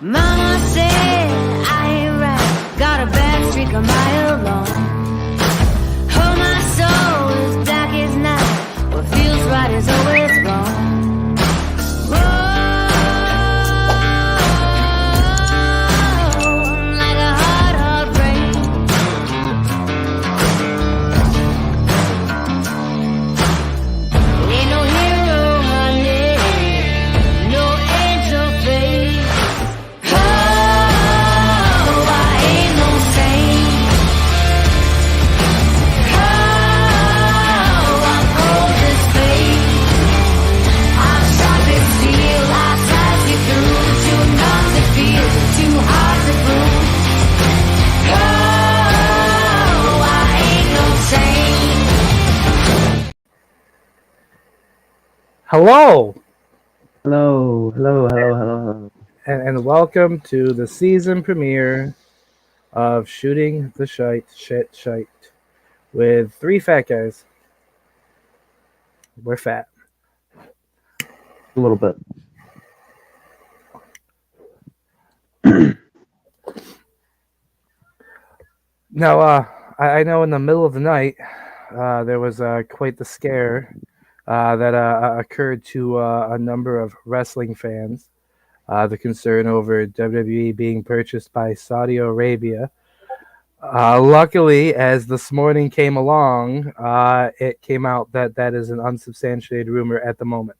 Mama said I ain't right, got a bad streak a mile long. Oh, my soul is dark as night, what feels right is always wrong. Oh, like a hard, hard rain. Ain't no hero, honey, no angel face. Oh, I ain't no saint. Oh, I'm cold as fate. I'm sharp as steel. I slice you through. Too numb to feel, too hard to prove. Oh, I ain't no saint. Hello, Hello. and welcome to the season premiere of Shooting the Shite with three fat guys. We're fat. A little bit. Now, I know in the middle of the night, there was quite the scare that occurred to a number of wrestling fans. The concern over WWE being purchased by Saudi Arabia. Luckily, as this morning came along, it came out that that is an unsubstantiated rumor at the moment.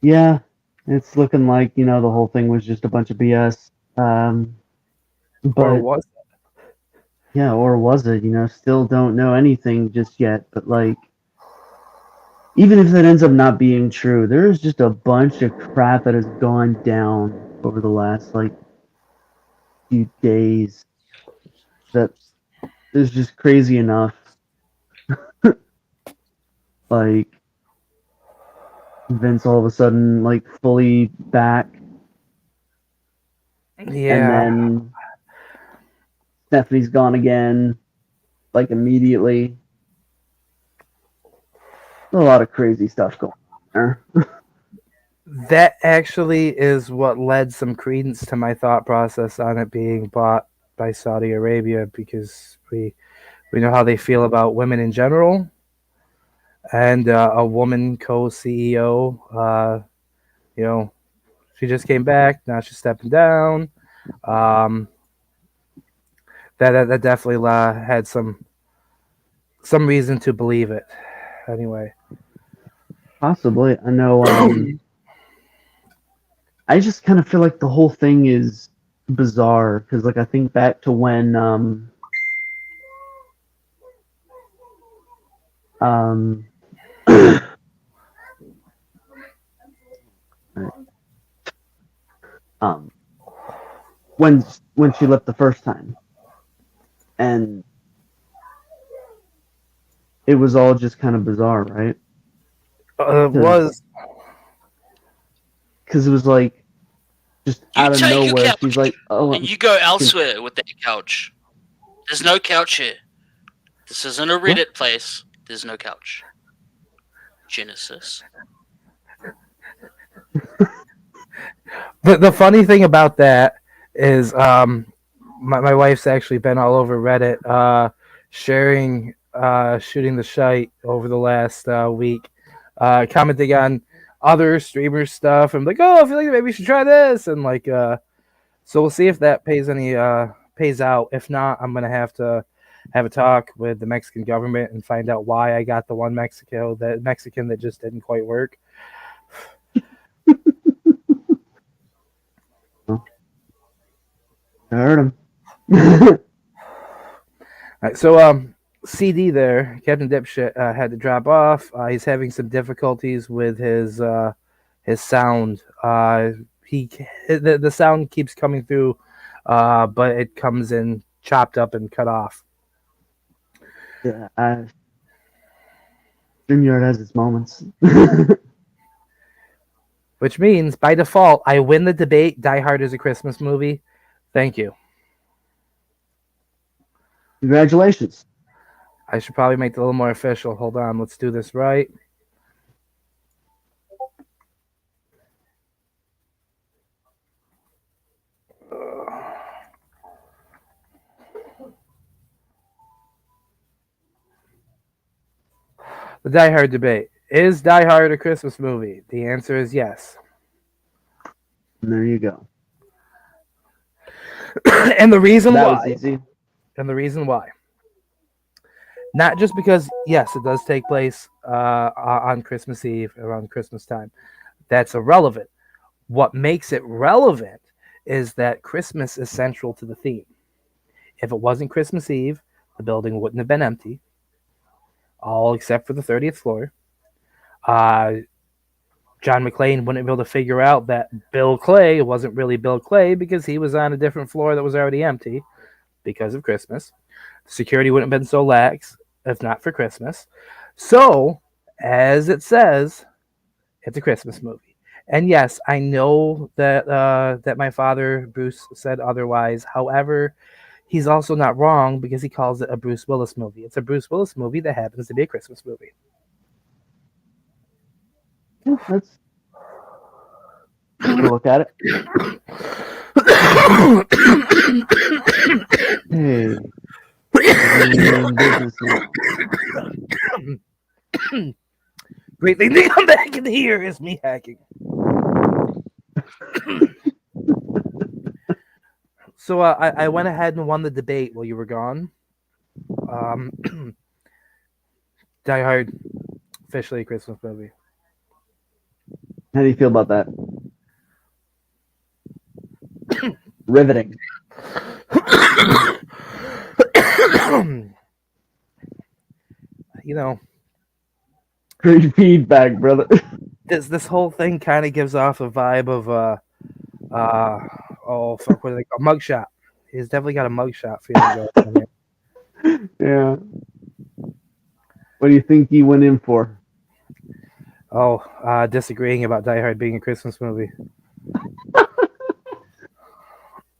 Yeah, it's looking like, the whole thing was just a bunch of BS. Or But was yeah, or was it? Still don't know anything just yet. But like, even if that ends up not being true, there's just a bunch of crap that has gone down over the last few days that is just crazy enough. Like Vince all of a sudden fully back, Yeah. and then Stephanie's gone again, immediately. A lot of crazy stuff going on there. That actually is what led some credence to my thought process on it being bought by Saudi Arabia, because we know how they feel about women in general, and a woman co-CEO. She just came back. Now she's stepping down. Um, that definitely had some reason to believe it. Anyway, Possibly. I know. I just kind of feel like the whole thing is bizarre because, I think back to when when she left the first time, and it was all just kind of bizarre, right? it was. Because it was just out of take your nowhere. couch She's like, "Oh, and you go elsewhere with that couch. There's no couch here. This isn't a Reddit place. There's no couch. Genesis. The funny thing about that is my wife's actually been all over Reddit sharing Shooting the Shite over the last week, commenting on other streamer stuff. I'm like, oh, I feel like maybe you should try this, and so we'll see if that pays out. If not, I'm gonna have to have a talk with the Mexican government and find out why I got the one Mexican that just didn't quite work. I heard him." All right, so CD there, Captain Dipshit had to drop off. He's having some difficulties with his sound. The sound keeps coming through, but it comes in chopped up and cut off. Yeah, StreamYard has its moments. Which means, by default, I win the debate. Die Hard is a Christmas movie. Thank you. Congratulations. I should probably make it a little more official. Hold on. Let's do this right. The Die Hard debate. Is Die Hard a Christmas movie? The answer is yes. And there you go. And the reason That why. was easy. And the reason why. Not just because, yes, it does take place on Christmas Eve, around Christmas time. That's irrelevant. What makes it relevant is that Christmas is central to the theme. If it wasn't Christmas Eve, the building wouldn't have been empty, all except for the 30th floor. John McClane wouldn't be able to figure out that Bill Clay wasn't really Bill Clay because he was on a different floor that was already empty because of Christmas. Security wouldn't have been so lax if not for Christmas. So, as it says, it's a Christmas movie. And yes, I know that that my father, Bruce, said otherwise. However, he's also not wrong because he calls it a Bruce Willis movie. It's a Bruce Willis movie that happens to be a Christmas movie. Yeah, that's a look at it. Hey. Business now. Great thing to come back in here is me hacking. So I went ahead and won the debate while you were gone. Die Hard, officially a Christmas movie. How do you feel about that? Riveting. You know, Great feedback, brother. this whole thing kind of gives off a vibe of oh fuck, what do they call mugshot? He's definitely got a mugshot feeling going on here. Yeah. What do you think he went in for? Oh, disagreeing about Die Hard being a Christmas movie.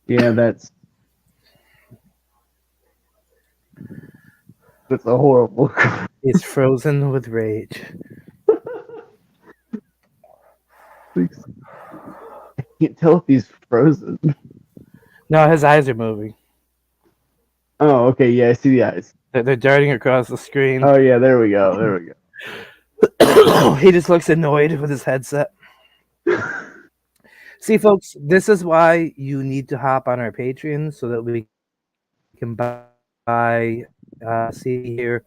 Yeah, that's a horrible. He's frozen with rage. I can't tell if he's frozen. No, his eyes are moving. Oh, okay. Yeah, I see the eyes. They're darting across the screen. Oh, yeah. There we go. There we go. He just looks annoyed with his headset. See, folks, this is why you need to hop on our Patreon so that we can buy, see here,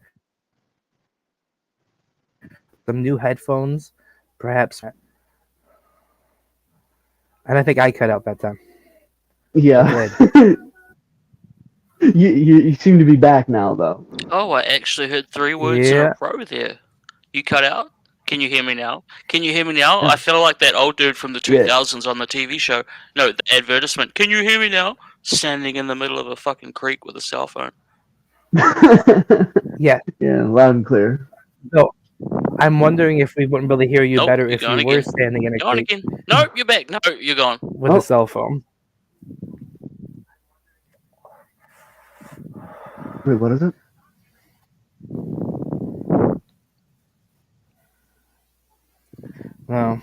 some new headphones, perhaps. And I think I cut out that time. Yeah. you seem to be back now, though. Oh, I actually heard 3 words in a row there. You cut out? Can you hear me now? Can you hear me now? I feel like that old dude from the 2000s on the TV show. No, the advertisement. Can you hear me now? Standing in the middle of a fucking creek with a cell phone. Yeah. Yeah, loud and clear. So, I'm wondering if we wouldn't really hear you Nope, better you're if you gone were again. standing in a Gone creek again. No, you're back. No, you're gone. with a cell phone. Wait, what is it? No.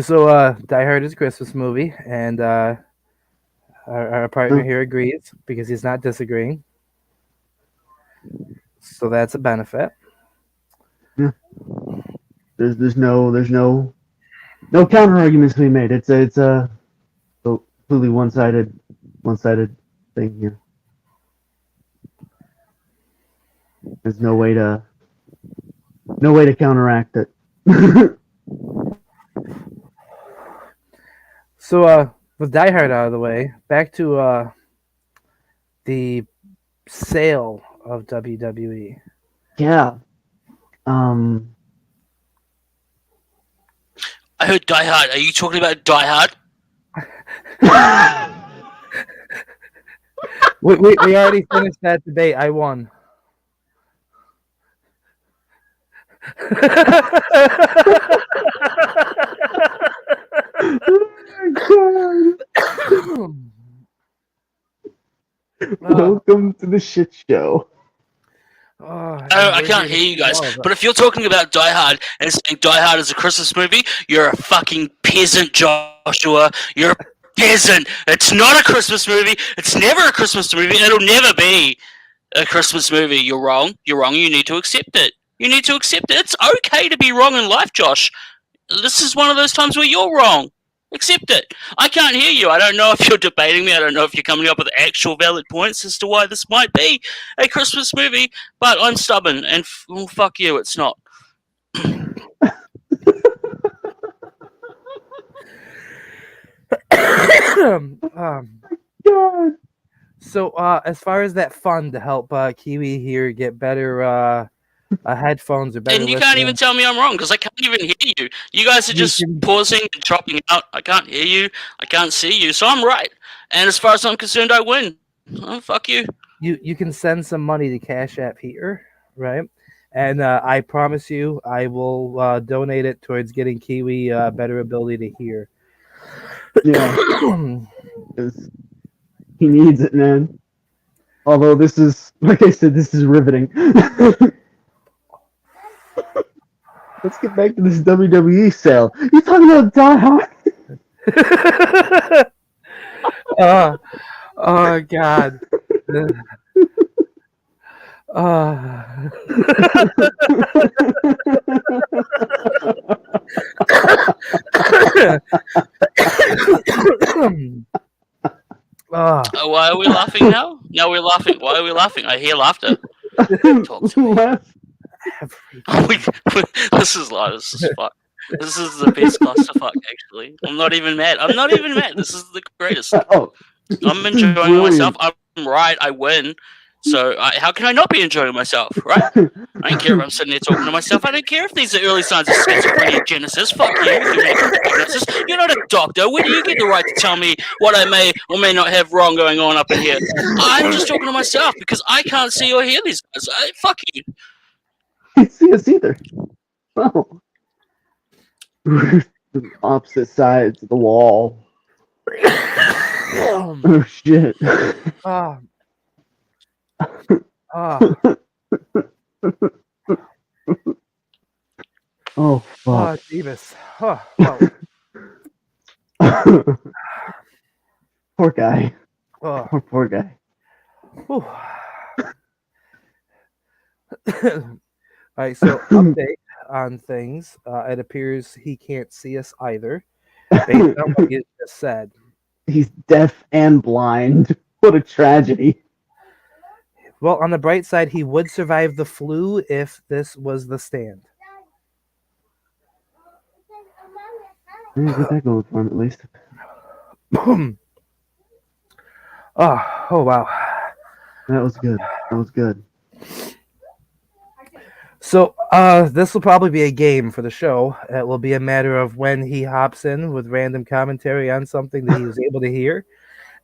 So, Die Hard is a Christmas movie, and our partner here agrees because he's not disagreeing. So that's a benefit. Yeah. There's no counter arguments to be made. It's a completely one-sided thing here. There's no way to counteract it. So, with Die Hard out of the way, back to the sale of WWE. Yeah. I heard Die Hard. Are you talking about Die Hard? We already finished that debate. I won. Welcome to the shit show. I can't hear you guys. But if you're talking about Die Hard and saying Die Hard is a Christmas movie, you're a fucking peasant, Joshua. You're a isn't. It's not a Christmas movie. It's never a Christmas movie. It'll never be a Christmas movie. You're wrong. You're wrong. You need to accept it. You need to accept it. It's okay to be wrong in life, Josh. This is one of those times where you're wrong. Accept it. I can't hear you. I don't know if you're debating me. I don't know if you're coming up with actual valid points as to why this might be a Christmas movie, but I'm stubborn, and well, fuck you, it's not. God. So, as far as that fund to help Kiwi here get better headphones or better, and you can't even tell me I'm wrong because I can't even hear you. You guys are just pausing and chopping out. I can't hear you. I can't see you. So I'm right. And as far as I'm concerned, I win. Oh, fuck you. You can send some money to Cash App here, right? And I promise you, I will donate it towards getting Kiwi better ability to hear. Yeah. He needs it, man. Although this is, like I said, this is riveting. Let's get back to this WWE sale. You talking about Die Hard? Oh God. Why are we laughing now? Now we're laughing. Why are we laughing? I hear laughter. Talk to me. This is fuck. This is the best clusterfuck, actually. I'm not even mad. This is the greatest. I'm enjoying myself. I'm right. I win. So how can I not be enjoying myself, right? I don't care if I'm sitting there talking to myself. I don't care if these are early signs of schizophrenia genesis. Fuck you. You're not a doctor. Where do you get the right to tell me what I may or may not have wrong going on up in here? I'm just talking to myself because I can't see or hear these guys. Fuck you. You can't see us either. Oh. Opposite sides of the wall. Oh shit. Oh fuck. Davis. Poor guy. Poor guy. All right, so update on things. It appears he can't see us either, based on what you just said. He's deaf and blind. What a tragedy. Well, on the bright side, he would survive the flu if this was the stand. Get that going for him at least. Oh wow. That was good. So this will probably be a game for the show. It will be a matter of when he hops in with random commentary on something that he was able to hear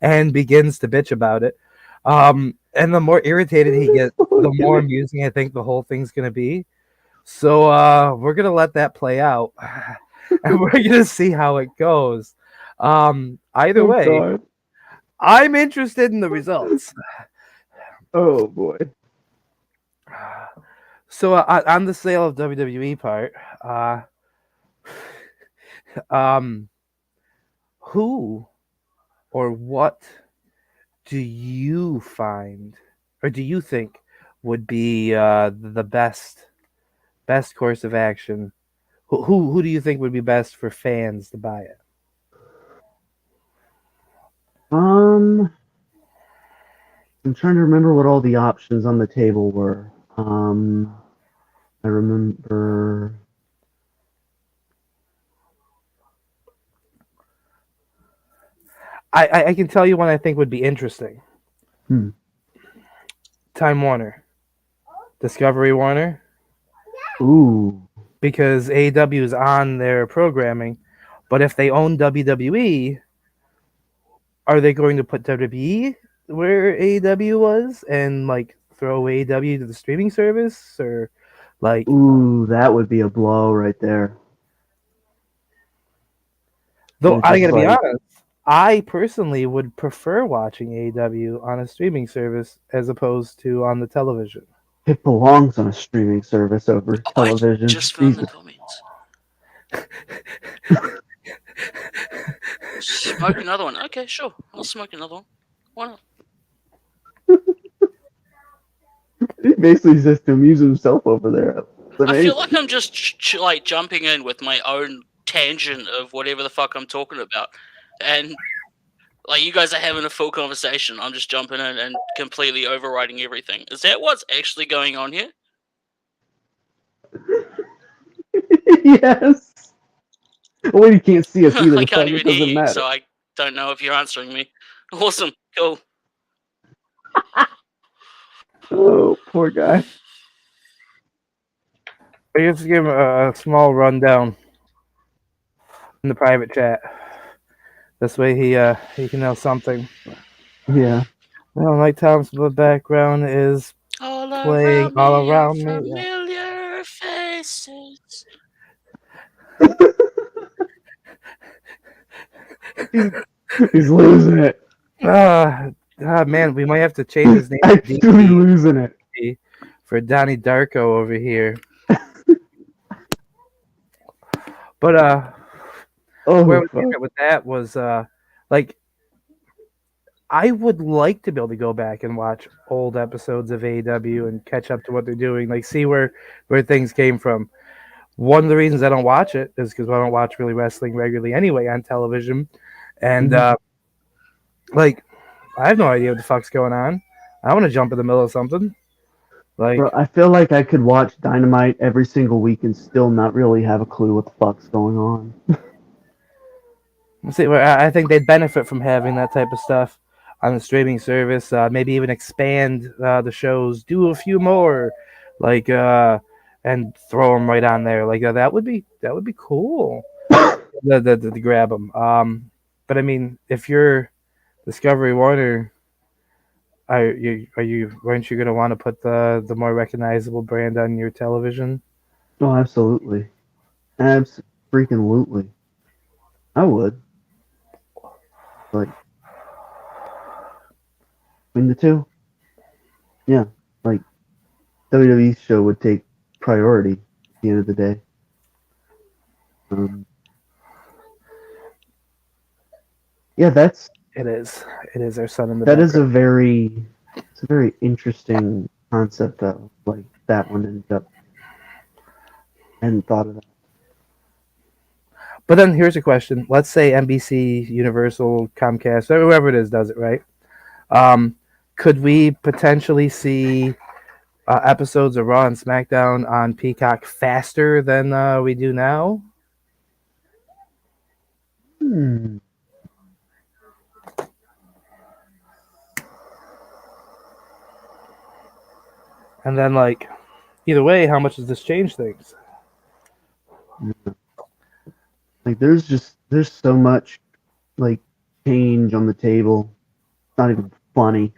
and begins to bitch about it. And the more irritated he gets, the more amusing I think the whole thing's going to be. So we're going to let that play out. And we're going to see how it goes. Either way, God. I'm interested in the results. Oh, boy. So on the sale of WWE part, who or what do you find, or do you think would be the best course of action? Who do you think would be best for fans to buy it? I'm trying to remember what all the options on the table were. I remember. I can tell you one I think would be interesting. Time Warner. Discovery Warner. Ooh. Because AEW is on their programming, but if they own WWE, are they going to put WWE where AEW was and like throw AEW to the streaming service, or like? Ooh, that would be a blow right there. Though I gotta be honest, I personally would prefer watching AEW on a streaming service as opposed to on the television. It belongs on a streaming service over television. I just found the comments. Smoke another one. Okay, sure. I'll smoke another one. Why not? He basically says to amuse himself over there. I feel like I'm just like jumping in with my own tangent of whatever the fuck I'm talking about, and like you guys are having a full conversation. I'm just jumping in and completely overriding everything. Is that what's actually going on here? Yes. Well, you can't see us either. I can't even hear you, matter. so I don't know if you're answering me. Awesome, cool. Oh, poor guy. I just give him a small rundown in the private chat. This way he can know something. Yeah. Well, Mike Tom's background is playing all around me. Familiar faces. He's losing it. Man, we might have to change his name Actually losing it. For Donnie Darko over here. But where I was going with that was like I would like to be able to go back and watch old episodes of AEW and catch up to what they're doing, like see where things came from. One of the reasons I don't watch it is because I don't watch really wrestling regularly anyway on television, and like I have no idea what the fuck's going on. I want to jump in the middle of something. Like, bro, I feel like I could watch Dynamite every single week and still not really have a clue what the fuck's going on. see, I think they'd benefit from having that type of stuff on the streaming service. Maybe even expand the shows, do a few more, like and throw them right on there. Like that would be cool. to grab them. But I mean, if you're Discovery Warner, aren't you going to want to put the more recognizable brand on your television? Oh, absolutely. Freaking-lutely. I would. Like, between the two, yeah, like WWE's show would take priority at the end of the day. Yeah, it is our son in the that background. is it's a very interesting concept though. Like that one ended up. I hadn't thought of that. But then here's a question. Let's say NBC, Universal, Comcast, whoever it is does it, right? Could we potentially see episodes of Raw and SmackDown on Peacock faster than we do now? And then, like, either way, how much does this change things? Like, there's so much, like, change on the table. It's not even funny.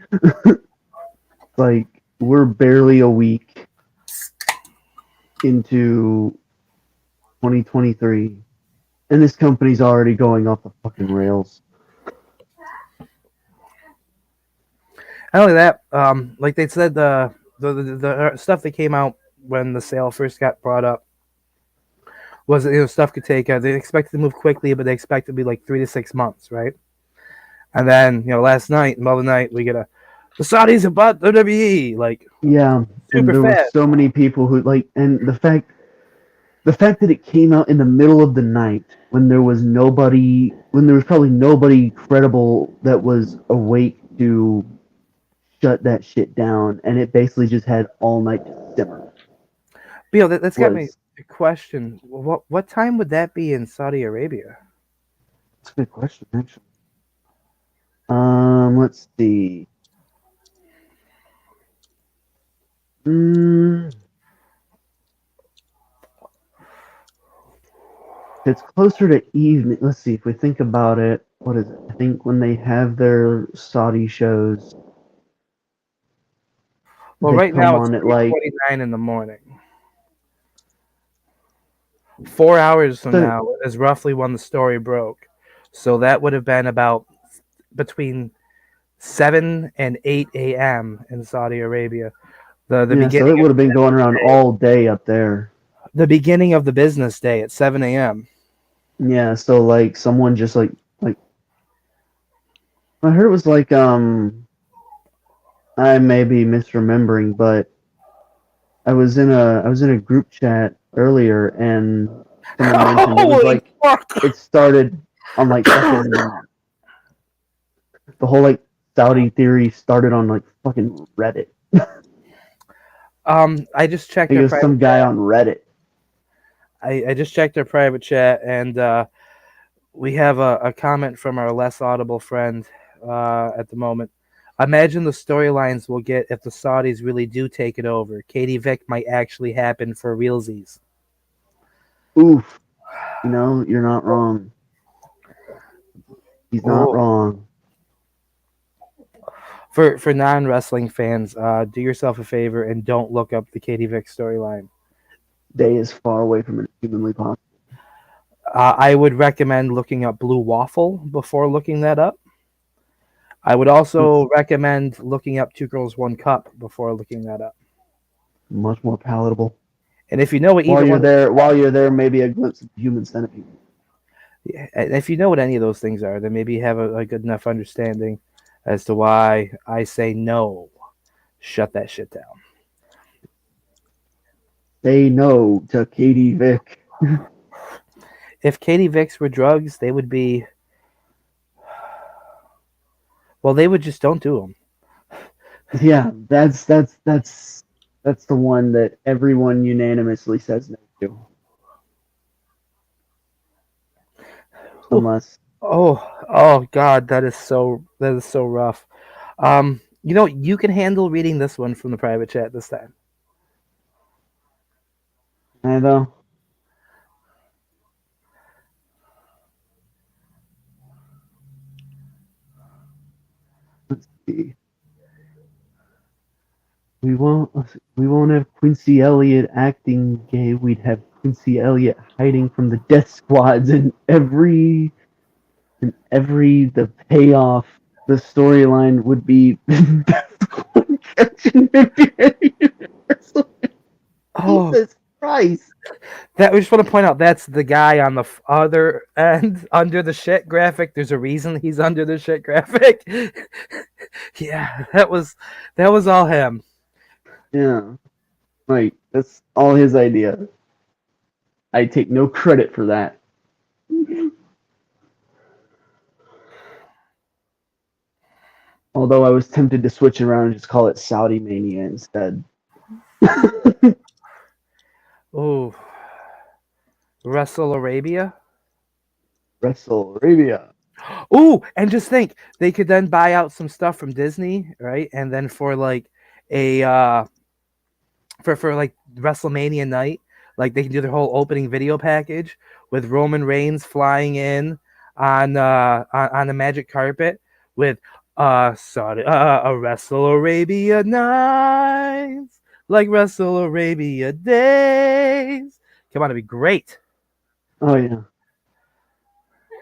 Like, we're barely a week into 2023, and this company's already going off the fucking rails. Not only that, like they said, the stuff that came out when the sale first got brought up was stuff could take. They expected to move quickly, but they expected to be like 3 to 6 months, right? And then last night, in the middle of the night, we get the Saudis have bought WWE, like yeah, and there were so many people who like, and the fact that it came out in the middle of the night when there was probably nobody credible that was awake to shut that shit down, and it basically just had all night to simmer. Bill, that's got me a question. What time would that be in Saudi Arabia? That's a good question, actually. Let's see. It's closer to evening. Let's see if we think about it. What is it? I think when they have their Saudi shows. Well, right now it's 3:29 in the morning. 4 hours from now is roughly when the story broke. So that would have been about between 7 and 8 a.m. in Saudi Arabia. The beginning. So it would have been going around all day up there. The beginning of the business day at 7 a.m. Yeah, so like someone just like I heard it was like I may be misremembering, but I was in a group chat earlier, and someone mentioned it was Holy like fuck! it started on like fucking the whole like Saudi theory started on like fucking Reddit. I just checked It our was some private guy chat. on Reddit. I just checked our private chat, and we have a comment from our less audible friend at the moment. Imagine the storylines we'll get if the Saudis really do take it over. Katie Vick might actually happen for realsies. Oof, you're not wrong. He's not Oh, wrong. for non wrestling fans, do yourself a favor and don't look up the Katie Vick storyline. Day is far away from it humanly possible. I would recommend looking up Blue Waffle before looking that up. I would also recommend looking up Two Girls One Cup before looking that up. Much more palatable. And if you know what While either you're there, maybe a glimpse of human centipede. if you know what any of those things are, then maybe you have a good enough understanding as to why I say no. Shut that shit down. Say no to Katie Vick. If Katie Vicks were drugs, they would be. Well, they would just don't do them. Yeah, that's the one that everyone unanimously says no to. Unless Oh God, that is so rough. You can handle reading this one from the private chat this time. I though. Let's see. We won't have Quincy Elliott acting gay. We'd have Quincy Elliott hiding from the death squads, and every the payoff, the storyline would be Oh, Jesus Christ. that we just want to point out that's the guy on the other end under the shit graphic. There's a reason he's under the shit graphic. Yeah, that was all him. Yeah. Like, that's all his idea. I take no credit for that. Although I was tempted to switch around and just call it Saudi Mania instead. Oh, Wrestle Arabia. Wrestle Arabia. Ooh, and just think, they could then buy out some stuff from Disney, right? And then for like a for like WrestleMania night, like they can do their whole opening video package with Roman Reigns flying in on the magic carpet with sorry, a Wrestle Arabia nights like Wrestle Arabia days. Come on, it'd be great. Oh yeah.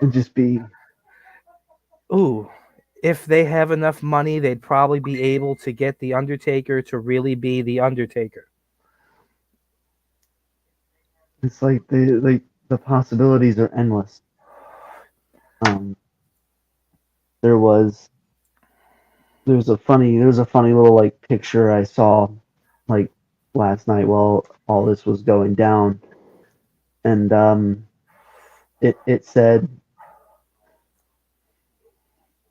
It'd just be Ooh, if they have enough money, they'd probably be able to get the Undertaker to really be the Undertaker. it's like the possibilities are endless. There was a funny little like picture I saw like last night while all this was going down, and it said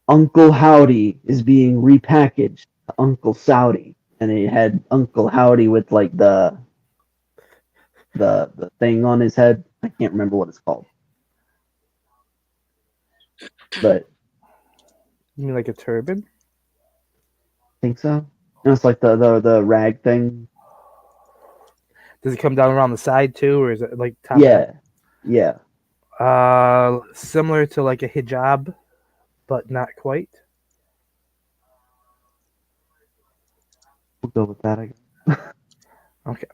Uncle Howdy is being repackaged to Uncle Saudi, and it had Uncle Howdy with like the thing on his head. I can't remember what it's called, but You mean like a turban? I think so. And it's like the rag thing. Does it come down around the side too, or is it like top? Yeah, yeah. Similar to like a hijab, but not quite. We'll go with that, I guess. Okay.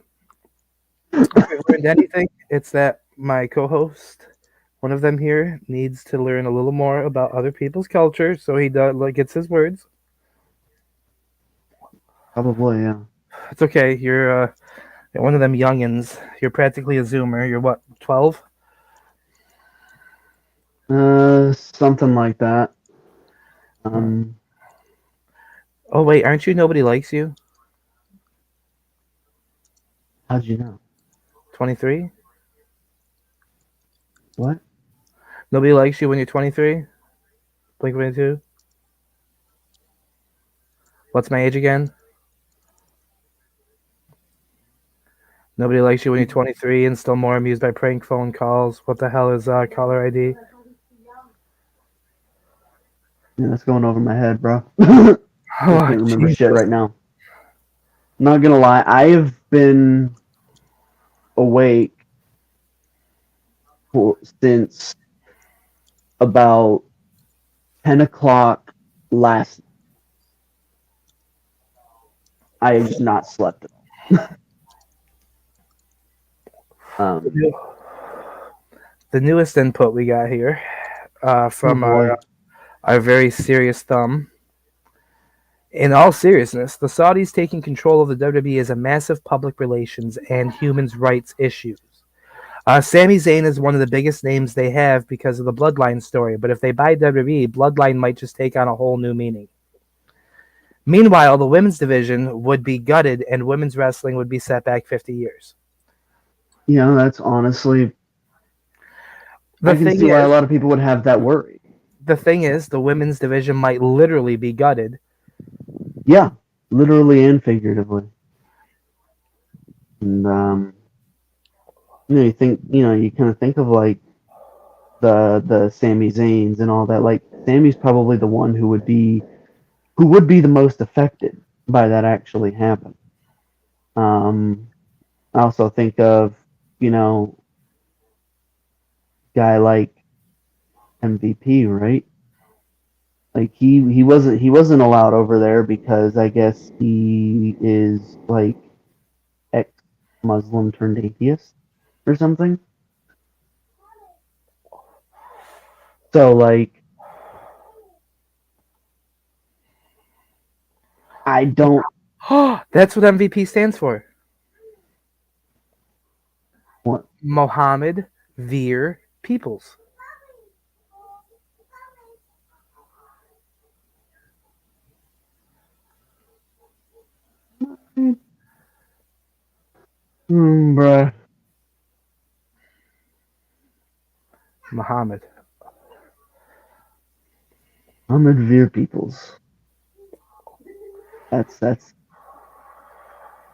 If I learned anything, it's that my co-host, one of them here, needs to learn a little more about other people's culture, so he does like gets his words. Probably, yeah. It's okay. You're one of them youngins. You're practically a Zoomer. You're what, 12? Something like that. Oh wait, aren't you Nobody Likes You? How'd you know? 23? What? Nobody likes you when you're 23? Blink 22? What's my age again? Nobody likes you when you're 23 and still more amused by prank phone calls. What the hell is caller ID? Yeah, that's going over my head, bro. I can't remember shit right now. I'm not gonna lie, I have been awake since about 10 o'clock last. I have not slept at all. The newest input we got here from our very serious thumb. In all seriousness, the Saudis taking control of the WWE is a massive public relations and human rights issue. Sami Zayn is one of the biggest names they have because of the Bloodline story, but if they buy WWE, Bloodline might just take on a whole new meaning. Meanwhile, the women's division would be gutted and women's wrestling would be set back 50 years. Yeah, that's honestly... I can see why a lot of people would have that worry. The thing is, the women's division might literally be gutted. Yeah, literally and figuratively. And, you kind of think of like the Sami Zayns and all that. Like, Sami's probably the one who would be the most affected by that actually happening. I also think of, guy like MVP, right? Like he wasn't allowed over there because I guess he is like ex-Muslim turned atheist or something. So like I don't. That's what MVP stands for. What? Mohammed Veer Peoples. Bruh. Mohammed Veer Peoples. That's.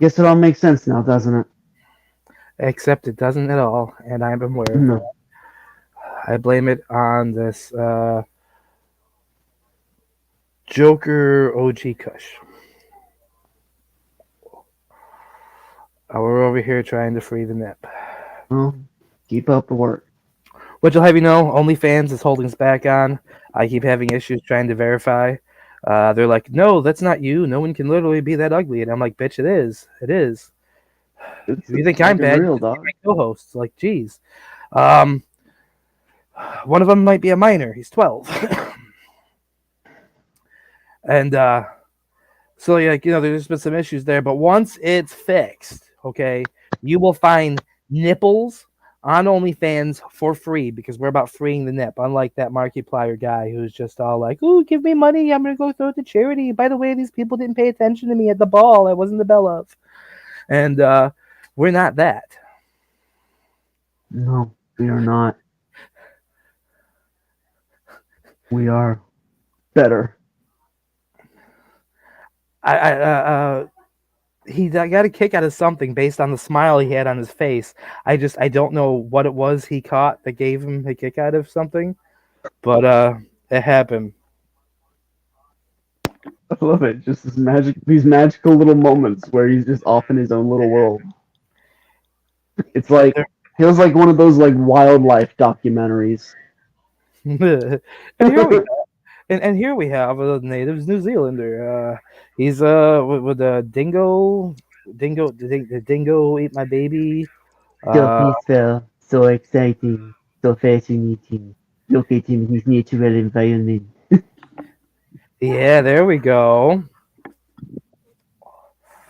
Guess it all makes sense now, doesn't it? Except it doesn't at all, and I'm aware of that. I blame it on this Joker OG Kush. We're over here trying to free the nip. Well, keep up the work. Which will have you know, OnlyFans is holding us back on. I keep having issues trying to verify. They're like, no, that's not you. No one can literally be that ugly. And I'm like, bitch, it is. It is. If you think I'm bad, real, dog. my co-hosts. Like, geez. One of them might be a minor. He's 12. And so, like, there's been some issues there. But once it's fixed, okay, you will find nipples on OnlyFans for free because we're about freeing the nip. Unlike that Markiplier guy who's just all like, "Ooh, give me money. I'm going to go throw it to charity. By the way, these people didn't pay attention to me at the ball. I wasn't the belle of." And we're not that. No, we are not. We are better. He got a kick out of something based on the smile he had on his face. I don't know what it was he caught that gave him a kick out of something, but it happened. I love it. Just these magical little moments where he's just off in his own little world. It's like feels like one of those like wildlife documentaries. And here we have a native New Zealander. He's with a dingo. The dingo ate my baby. So peaceful, so exciting, so fascinating. Look at him in his natural environment. Yeah, there we go.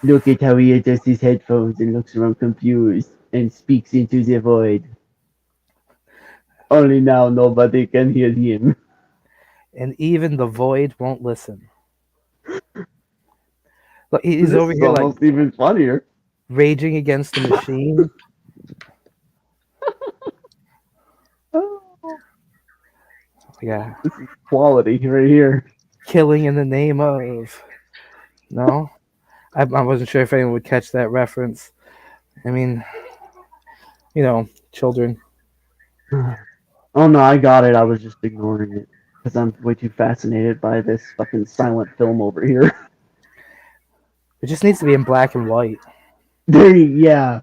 Look at how he adjusts his headphones and looks around confused and speaks into the void. Only now nobody can hear him. and even the void won't listen. Look, he's This over is here like almost even funnier. raging against the machine. Yeah, This is quality right here. killing in the name of. No, I wasn't sure if anyone would catch that reference. I mean, children. Oh no, I got it. I was just ignoring it because I'm way too fascinated by this fucking silent film over here. It just needs to be in black and white. Yeah.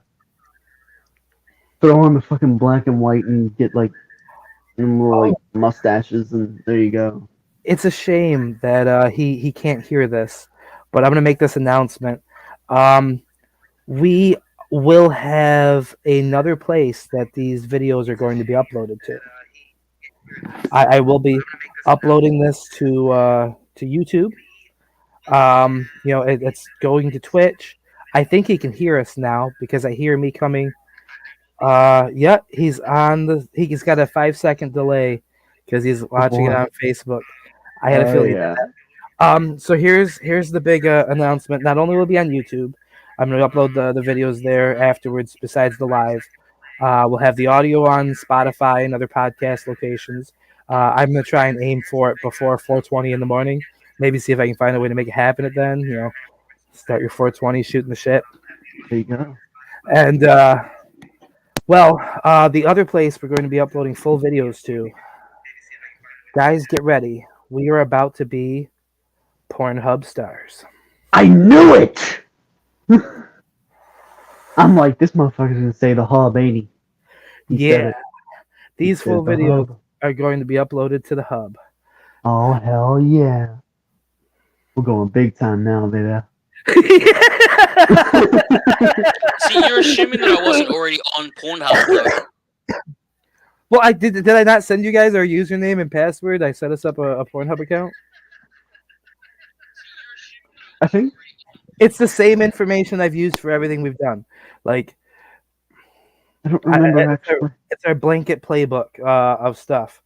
Throw on the fucking black and white and get like more like mustaches, and there you go. It's a shame that he can't hear this, but I'm gonna make this announcement. We will have another place that these videos are going to be uploaded to. I will be uploading this to YouTube. It's going to Twitch. I think he can hear us now because I hear me coming. Yeah, he's on he's got a 5-second delay because he's watching it on Facebook. I had a feeling. Yeah. So here's the big announcement. Not only will it be on YouTube, I'm going to upload the videos there afterwards. Besides the live, we'll have the audio on Spotify and other podcast locations. I'm going to try and aim for it before 4:20 in the morning. Maybe see if I can find a way to make it happen. At then, start your 4:20 shooting the shit. There you go. And the other place we're going to be uploading full videos to. Guys, get ready. We are about to be Pornhub stars. I knew it! I'm like, this motherfucker's gonna say the hub, ain't he? He said Yeah. it. These He full said the videos hub. are going to be uploaded to the hub. Oh, hell yeah. We're going big time now, baby. See, you're assuming that I wasn't already on Pornhub, though. Well, I did I not send you guys our username and password? I set us up a Pornhub account. I think. It's the same information I've used for everything we've done. Like, I don't remember actually. it's our blanket playbook of stuff.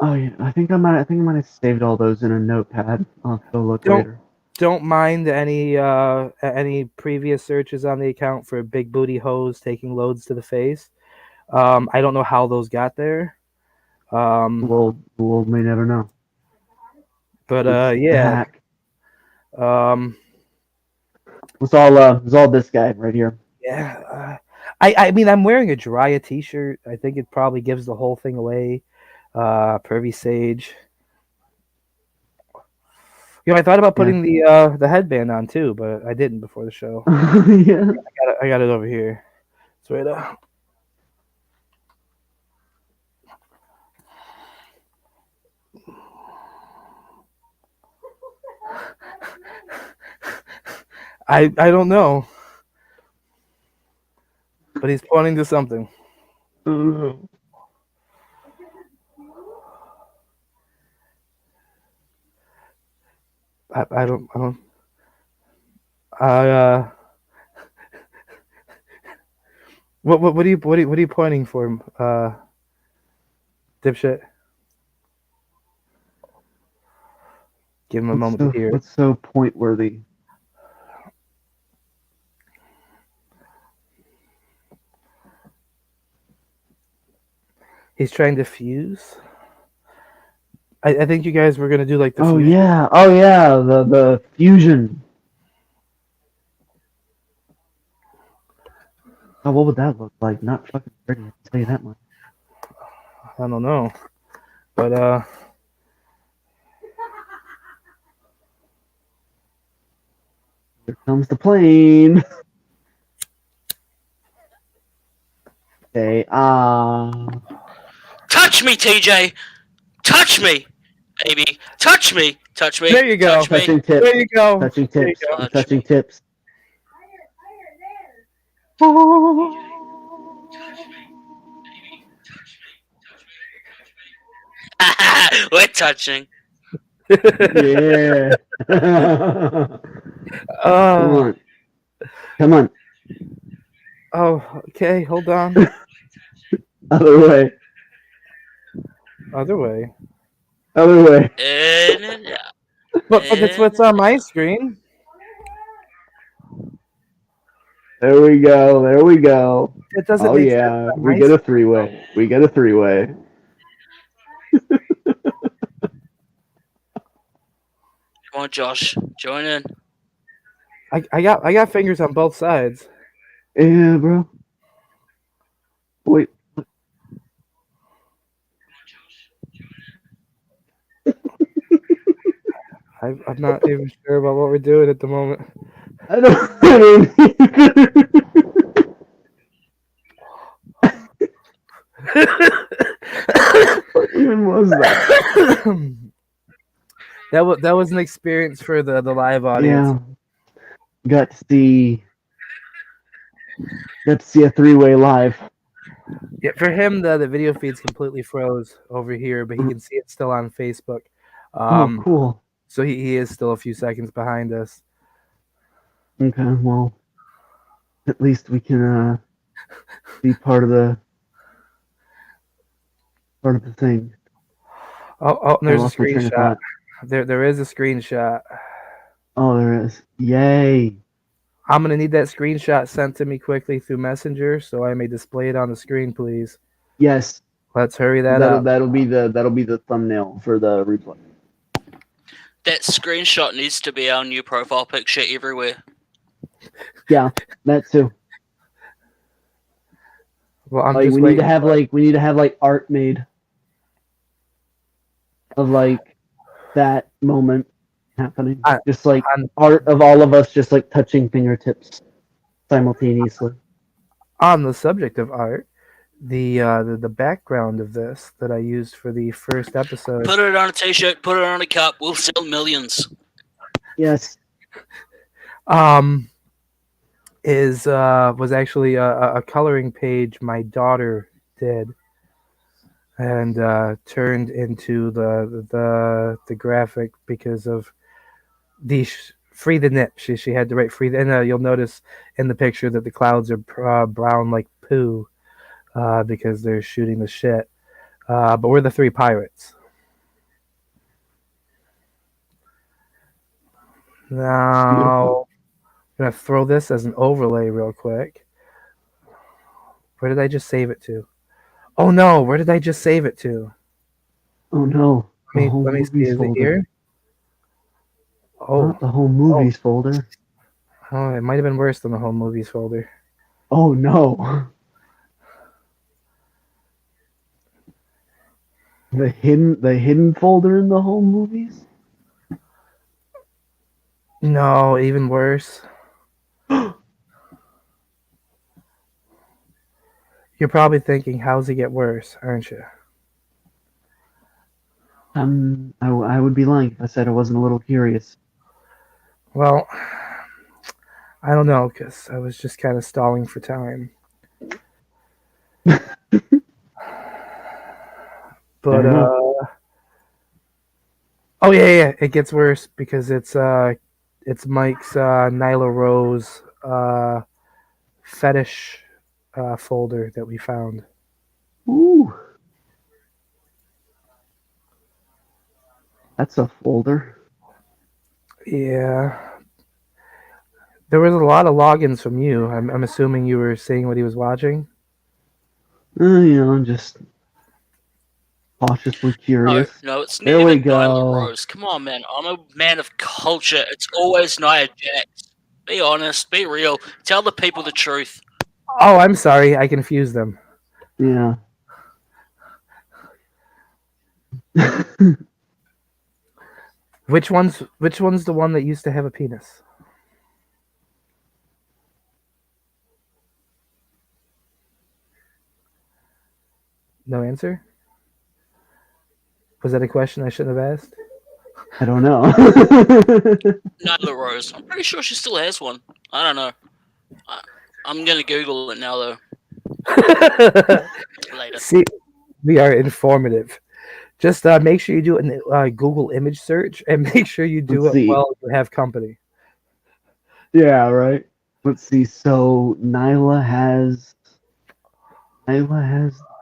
Oh yeah, I think I might have saved all those in a notepad. I'll have to look later. Don't mind any previous searches on the account for big booty hoes taking loads to the face. I don't know how those got there. We'll may never know. But It's yeah. hack. It's all this guy right here. Yeah. I mean, I'm wearing a Jiraiya t-shirt. I think it probably gives the whole thing away. Pervy Sage. I thought about putting the headband on too, but I didn't before the show. Yeah. I got it over here. It's right up. I don't know, but he's pointing to something. I don't. What are you pointing for, dipshit? Give him a moment to hear. What's so point worthy? He's trying to fuse. I think you guys were gonna do like the. Oh fusion. yeah, the fusion. Oh, what would that look like? Not fucking pretty, I'll tell you that much. I don't know, but Here comes the plane. Okay, Touch me, TJ! Touch me! Baby, touch me! Touch me! There you go. Touch me. touching tips. there you go. Touching There you tips. go. I'm touching tips. We're touching. Yeah. Come on. Come on. Oh, okay. Hold on. Other way. Other way. Other way. In and out. But that's what's on my screen. There we go. There we go. It doesn't Oh make yeah, sense on we my get a screen. three-way. We get a three-way. Come on, Josh. Join in. I got fingers on both sides. Yeah, bro. Wait. I'm not even sure about what we're doing at the moment. I don't. What even was that? that was an experience for the live audience. Yeah. Got to see a three-way live. Yeah, for him the video feed's completely froze over here, but he can see it still on Facebook. Oh, cool. So he is still a few seconds behind us. Okay, well, at least we can be part of the thing. Oh, there's a lost my train of screenshot. thought. There is a screenshot. Oh, there is. Yay! I'm gonna need that screenshot sent to me quickly through Messenger so I may display it on the screen, please. Yes. Let's hurry that up. That'll be the thumbnail for the replay. That screenshot needs to be our new profile picture everywhere. Yeah, that too. Well, I'm Like just we need to have like art made of like that moment happening. Just like art of all of us just like touching fingertips simultaneously. On the subject of art, the background of this that I used for the first episode. Put it on a t-shirt, put it on a cup, we'll sell millions. Yes. Was actually a coloring page my daughter did, and turned into the graphic because of the free the nip. She had to write free, and you'll notice in the picture that the clouds are brown like poo, because they're shooting the shit. But we're the three pirates. Now, I'm gonna throw this as an overlay real quick. Where did I just save it to? Oh no, where did I just save it to? Oh no. Let me see. Is it here? Oh, not the whole movies folder. Oh, it might have been worse than the whole movies folder. Oh no. The hidden folder in the home movies? No, even worse. You're probably thinking, how's it get worse, aren't you? I would be lying if I said I wasn't a little curious. Well, I don't know, because I was just kind of stalling for time. But oh yeah, it gets worse because it's Mike's Nyla Rose fetish folder that we found. Ooh, that's a folder. Yeah, there was a lot of logins from you. I'm assuming you were seeing what he was watching. I'm just cautiously curious. No, it's there never we go. Nyla Rose. Come on, man. I'm a man of culture. It's always Nia Jax. Be honest. Be real. Tell the people the truth. Oh, I'm sorry. I confused them. Yeah. Which one's the one that used to have a penis? No answer? Was that a question I shouldn't have asked? I don't know. Nyla Rose. I'm pretty sure she still has one. I don't know. I'm going to Google it now, though. Later. See, we are informative. Just make sure you do a Google image search and make sure you do it while you have company. Yeah, right. Let's see. So Nyla has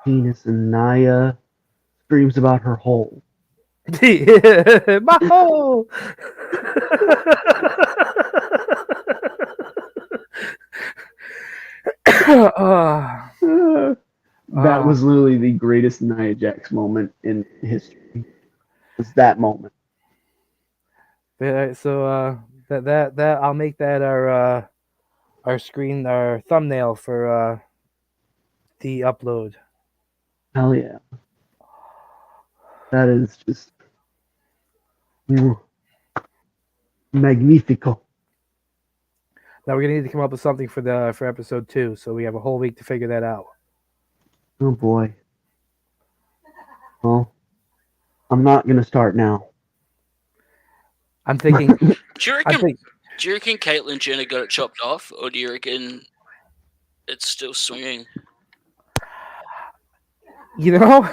penis and Nia screams about her hole. Maho! That was literally the greatest Nia Jax moment in history. Was that moment? So that I'll make that our thumbnail for the upload. Hell yeah! That is just magnifico. Now we're gonna need to come up with something for episode 2, so we have a whole week to figure that out. Oh boy. Well, I'm not gonna start now. I'm thinking. Do you reckon Caitlyn Jenner got it chopped off, or do you reckon it's still swinging? You know,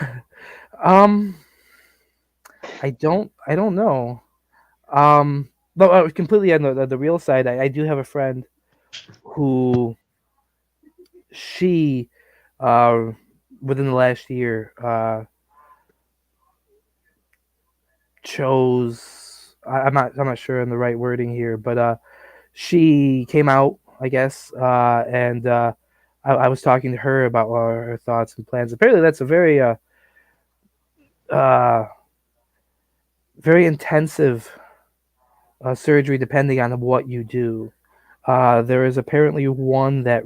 I don't know. But completely on the real side, I do have a friend who she within the last year chose. I'm not sure on the right wording here, but she came out, I guess, and I was talking to her about her thoughts and plans. Apparently, that's a very very intensive surgery, depending on what you do. There is apparently one that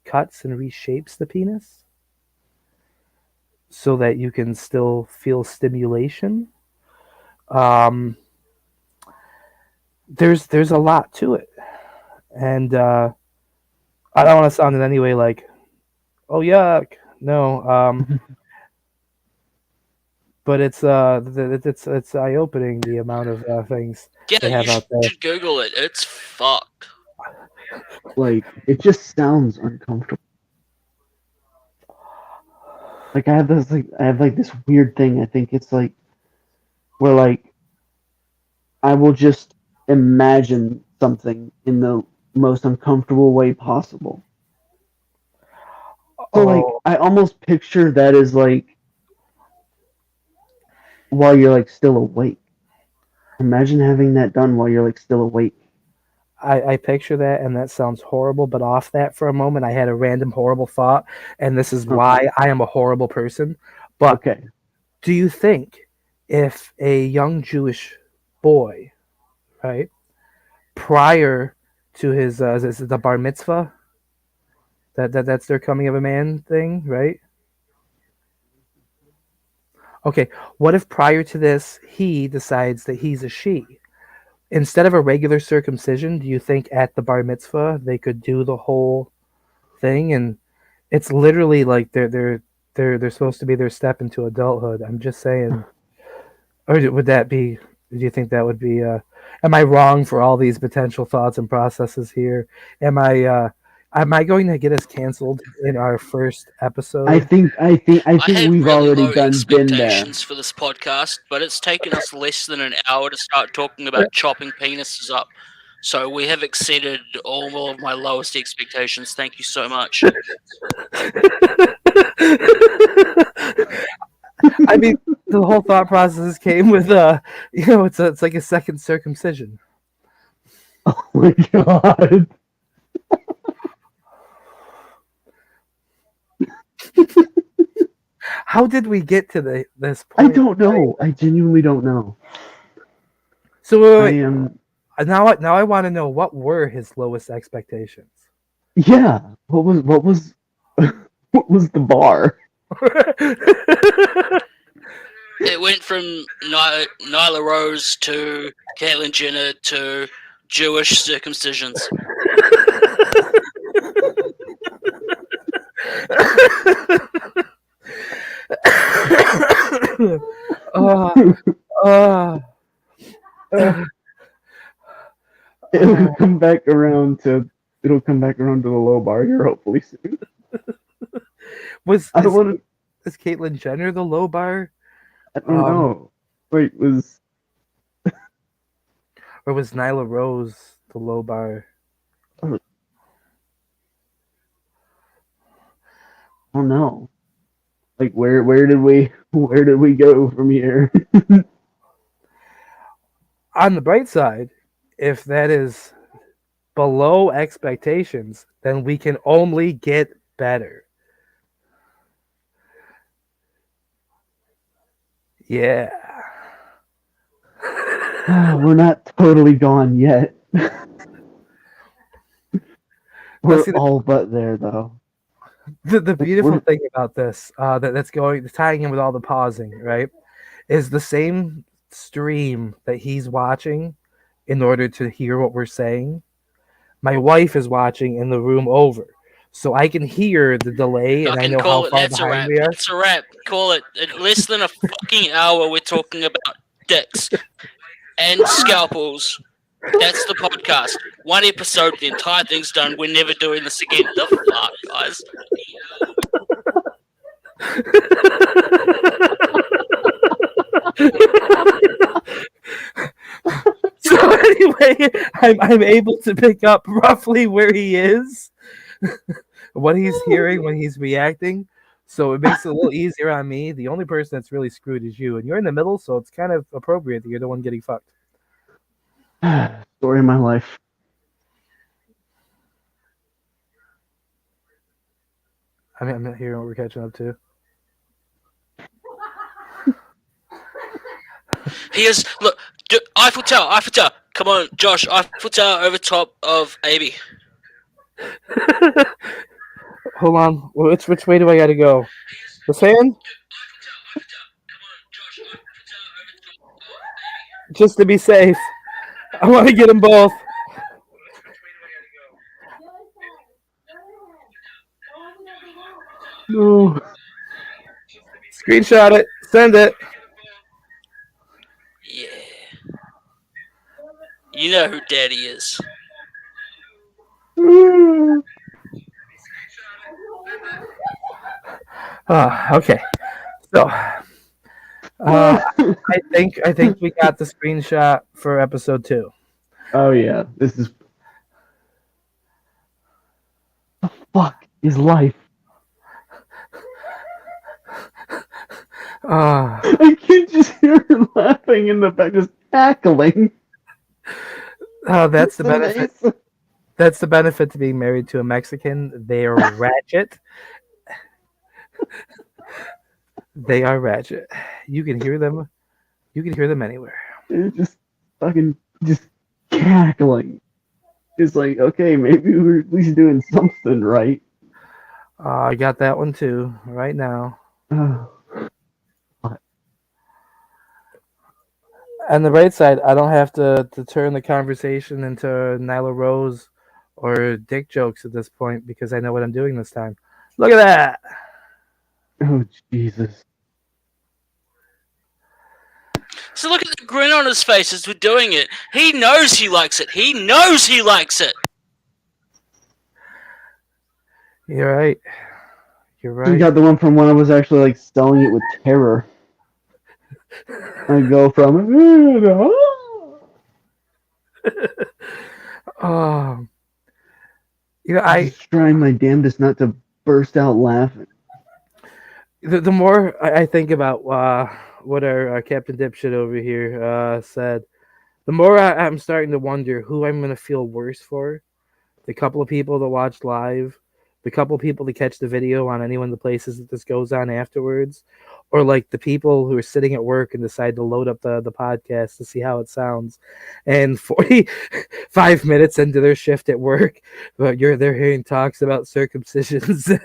cuts and reshapes the penis so that you can still feel stimulation. There's a lot to it, and I don't want to sound in any way like, oh yuck, no. But it's eye opening, the amount of things they have out there. You should Google it. It's fucked. Like, it just sounds uncomfortable. Like I have this weird thing. I think it's like where like I will just imagine something in the most uncomfortable way possible. So like I almost picture that as like while you're like still awake. Imagine having that done while you're like still awake. I picture that, and that sounds horrible, but off that for a moment, I had a random horrible thought, and this is why I am a horrible person. But do you think if a young Jewish boy, right, prior to his is it the bar mitzvah, that's their coming of a man thing, right? Okay, what if prior to this he decides that he's a she? Instead of a regular circumcision, do you think at the bar mitzvah they could do the whole thing? And it's literally like they're supposed to be their step into adulthood. I'm just saying. Or would that be? Do you think that would be? Am I wrong for all these potential thoughts and processes here? Am I going to get us canceled in our first episode? I think we've already been there for this podcast, but it's taken us less than an hour to start talking about chopping penises up. So we have exceeded all of my lowest expectations. Thank you so much. I mean, the whole thought process came with it's like a second circumcision. Oh my god. How did we get to this point? I don't know. I genuinely don't know. So wait. Now I want to know, what were his lowest expectations? Yeah. What was what was the bar? It went from Nyla Rose to Caitlyn Jenner to Jewish circumcisions. It'll come back around to the low bar here hopefully soon. Is Caitlyn Jenner the low bar? I don't know. Wait, or was Nyla Rose the low bar? Oh no. Like where did we go from here? On the bright side, if that is below expectations, then we can only get better. Yeah. We're not totally gone yet. We're see, all but there, though. The beautiful thing about this, that's tying in with all the pausing, right, is the same stream that he's watching in order to hear what we're saying. My wife is watching in the room over, so I can hear the delay and I know how far behind we are. That's a wrap. Call it. In less than a fucking hour, we're talking about dicks and scalpels. That's the podcast. One episode, the entire thing's done. We're never doing this again. The fuck, guys? So anyway, I'm able to pick up roughly where he is, what he's hearing when he's reacting. So it makes it a little easier on me. The only person that's really screwed is you, and you're in the middle, so it's kind of appropriate that you're the one getting fucked. Story of my life. I mean, I'm not hearing what we're catching up to. Here's look, Eiffel Tower. Come on, Josh, Eiffel Tower over top of AB. Hold on, which way do I got to go? The fan? Just to be safe, I want to get them both. No. Screenshot it. Send it. Yeah. You know who Daddy is. Okay. So, I think we got the screenshot for episode 2. Oh yeah, this is. The fuck is life? I can just hear her laughing in the back, just cackling. That's the benefit. That's the benefit to being married to a Mexican. They are ratchet. They are ratchet. You can hear them. You can hear them anywhere. They're just fucking just cackling. It's like, okay, maybe we're at least doing something right. I got that one too right now. On the right side, I don't have to turn the conversation into Nyla Rose or dick jokes at this point because I know what I'm doing this time. Look at that. Oh, Jesus. So look at the grin on his face as we're doing it. He knows he likes it. He knows he likes it. You're right. You're right. You got the one from when I was actually like selling it with terror. I go from I just trying my damnedest not to burst out laughing. The more I think about what our Captain Dipshit over here said, the more I'm starting to wonder who I'm going to feel worse for. The couple of people that watched live, the couple of people that catch the video on any one of the places that this goes on afterwards, or like the people who are sitting at work and decide to load up the podcast to see how it sounds. And 45 minutes into their shift at work, they're hearing talks about circumcisions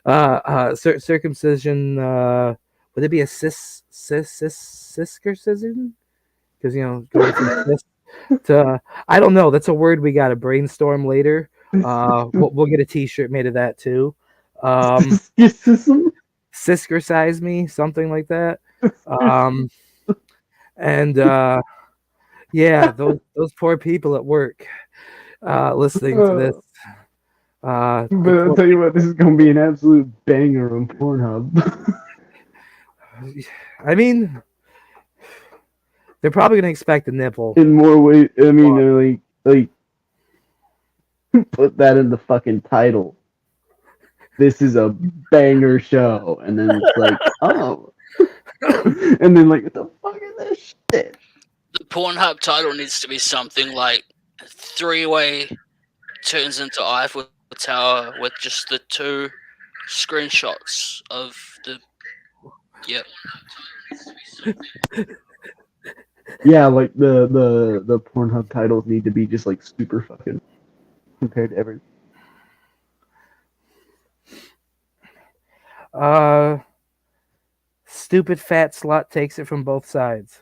and circumcision. Would it be a ciscircumcision? Because going from cis to I don't know. That's a word we got to brainstorm later. We'll get a T-shirt made of that too. Ciscircise me, something like that. Yeah, those poor people at work listening to this. But I'll tell you what, this is going to be an absolute banger on Pornhub. I mean, they're probably going to expect a nipple. In more ways, I mean, they're like put that in the fucking title. this is a banger show, and then it's like, oh, and then like, what the fuck is this shit? The Pornhub title needs to be something like Three-Way Turns into Eiffel Tower with just the 2 screenshots of the. Yep. Yeah, like the Pornhub titles need to be just like super fucking compared to everything. Stupid fat slut takes it from both sides.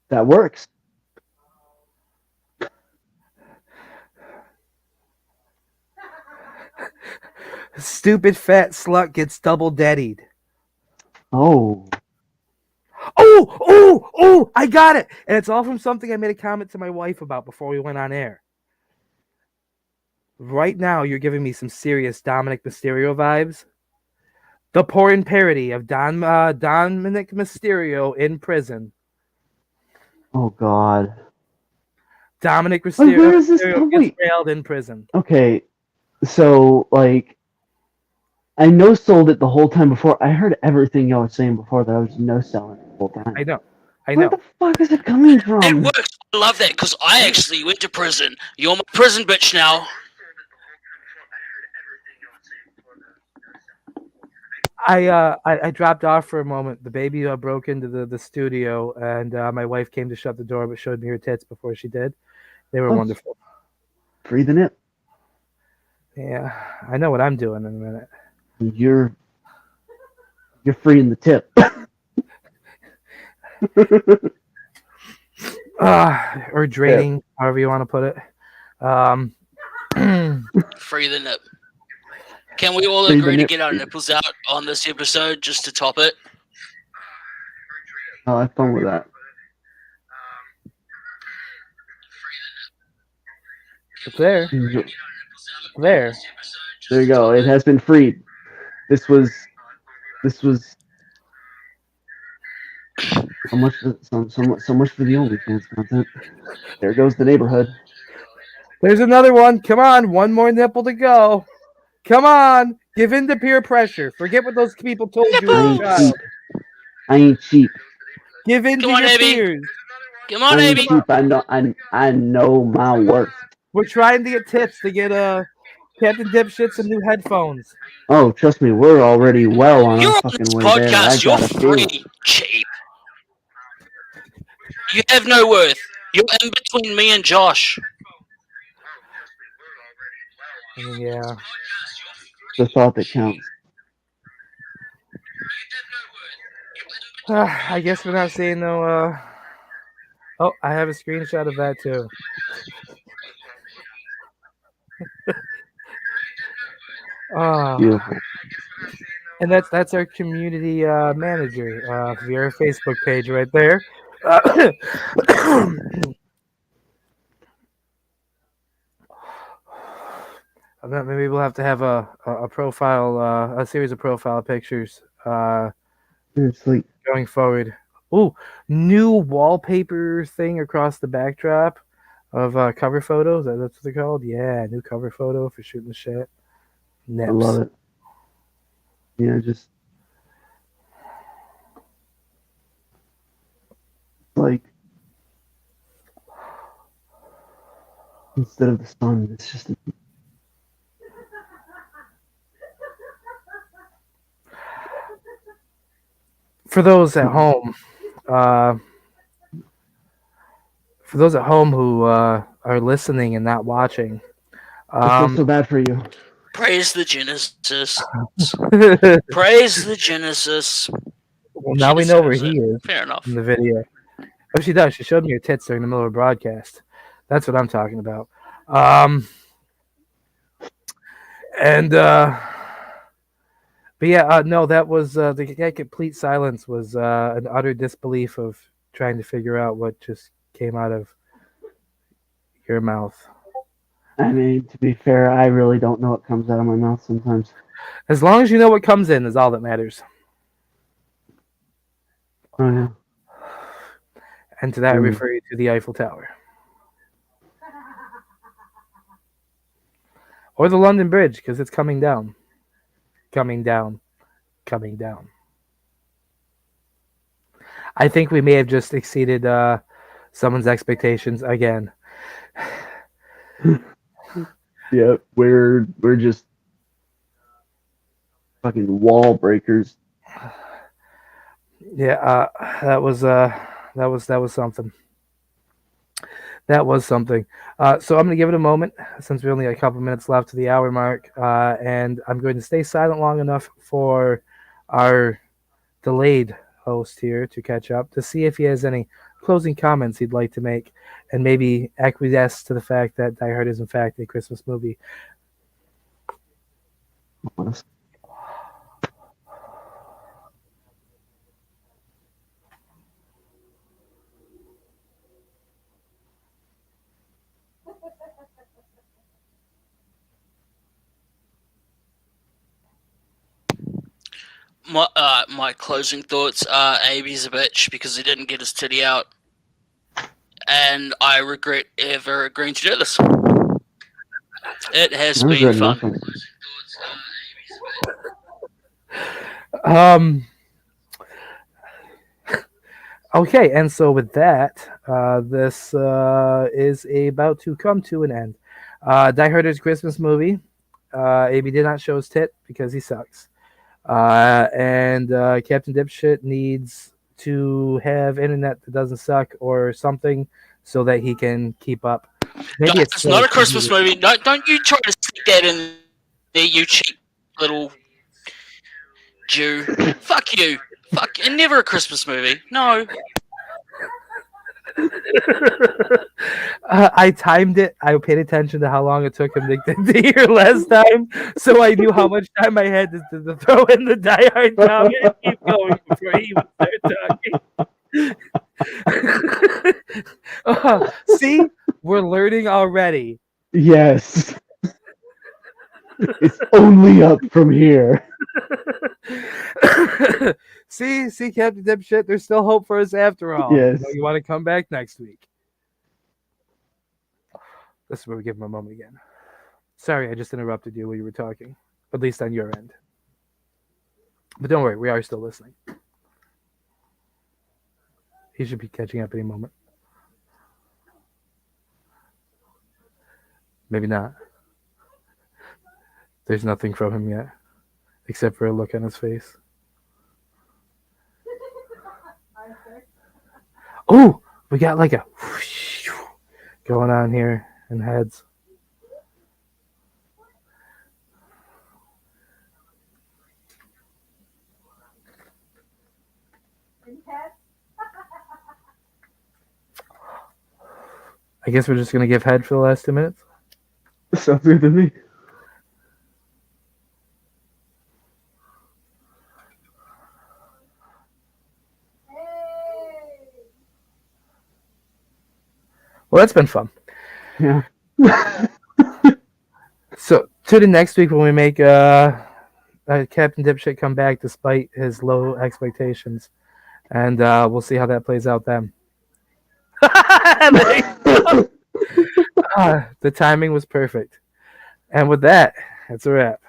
That works. Stupid fat slut gets double daddied. Oh. Oh, I got it. And it's all from something I made a comment to my wife about before we went on air. Right now, you're giving me some serious Dominic Mysterio vibes. The porn parody of Dominic Mysterio in prison. Oh God. Dominic Wait, where is this? Mysterio gets railed in prison. Okay, so like, I no sold it the whole time before. I heard everything y'all were saying before that. I was no selling it the whole time. I know. Where the fuck is it coming It from? works. I love that because I actually went to prison. You're my prison bitch now. I dropped off for a moment. The baby broke into the studio, and my wife came to shut the door, but showed me her tits before she did. They were wonderful. Breathing it. Yeah, I know what I'm doing in a minute. You're free in the tip. Or draining, however you want to put it. Free the nip. Can we all agree to get our nipples out on this episode just to top it? I'll have fun with that. It's there. There. There you go. It has been freed. This was so much for the OnlyFans content. There goes the neighborhood. There's another one. Come on, one more nipple to go. Come on, give in to peer pressure. Forget what those people told you. I ain't cheap. Give in to your peers. Come on, I ain't Amy. cheap. I know my worth. We're trying to get tips to get Captain Dipshit some new headphones. Oh, trust me, we're already well on You're our on fucking this way podcast. there. You're free, cheap. You have no worth. You're in between me and Josh. Yeah. The thought that counts. I guess we're not saying no. Oh, I have a screenshot of that too. Beautiful. And that's our community manager via our Facebook page right there. Maybe we'll have to have a profile, a series of profile pictures going forward. Ooh, new wallpaper thing across the backdrop of cover photos. That's what they're called. Yeah, new cover photo for shooting the shit. Nips. I love it. Yeah, just like instead of the sun, it's just. For those at home, who are listening and not watching, I feel so bad for you. Praise the Genesis. Praise the Genesis. Well, now we know where he is. Fair enough. In the video. Oh, she does. She showed me her tits during the middle of a broadcast. That's what I'm talking about. But yeah, no, that was the complete silence was an utter disbelief of trying to figure out what just came out of your mouth. I mean, to be fair, I really don't know what comes out of my mouth sometimes. As long as you know what comes in is all that matters. Oh, yeah. And to that, I refer you to the Eiffel Tower. or the London Bridge, because it's coming down. Coming down. Coming down. I think we may have just exceeded someone's expectations again. Yeah, we're just fucking wall breakers. Yeah, that was something. That was something. So I'm going to give it a moment, since we only got a couple minutes left to the hour mark, and I'm going to stay silent long enough for our delayed host here to catch up, to see if he has any closing comments he'd like to make, and maybe acquiesce to the fact that Die Hard is in fact a Christmas movie. My closing thoughts are Abe's a bitch because he didn't get his titty out, and I regret ever agreeing to do this. It has been fun. Okay, and so with that, this is about to come to an end. Die Hard is a Christmas movie. AB did not show his tit because he sucks. And Captain Dipshit needs to have internet that doesn't suck or something so that he can keep up. Maybe it's not a Christmas movie. Don't you try to stick that in there, you cheap little Jew. Fuck you. Fuck. And never a Christmas movie. No. I timed it. I paid attention to how long it took him to hear last time, so I knew how much time I had to throw in the Die Hard comment and keep going before he would start talking. See? We're learning already. Yes. It's only up from here. See, Captain Dipshit, there's still hope for us after all. Yes. You want to come back next week? This is where we give him a moment again. Sorry, I just interrupted you while you were talking, at least on your end. But don't worry, we are still listening. He should be catching up any moment. Maybe not. There's nothing from him yet, except for a look on his face. Oh, we got like a whoosh going on here in heads. I guess we're just going to give head for the last 2 minutes. Sounds good to me. Well, that's been fun. Yeah. So, tune in next week when we make Captain Dipshit come back despite his low expectations. And we'll see how that plays out then. The timing was perfect. And with that, it's a wrap.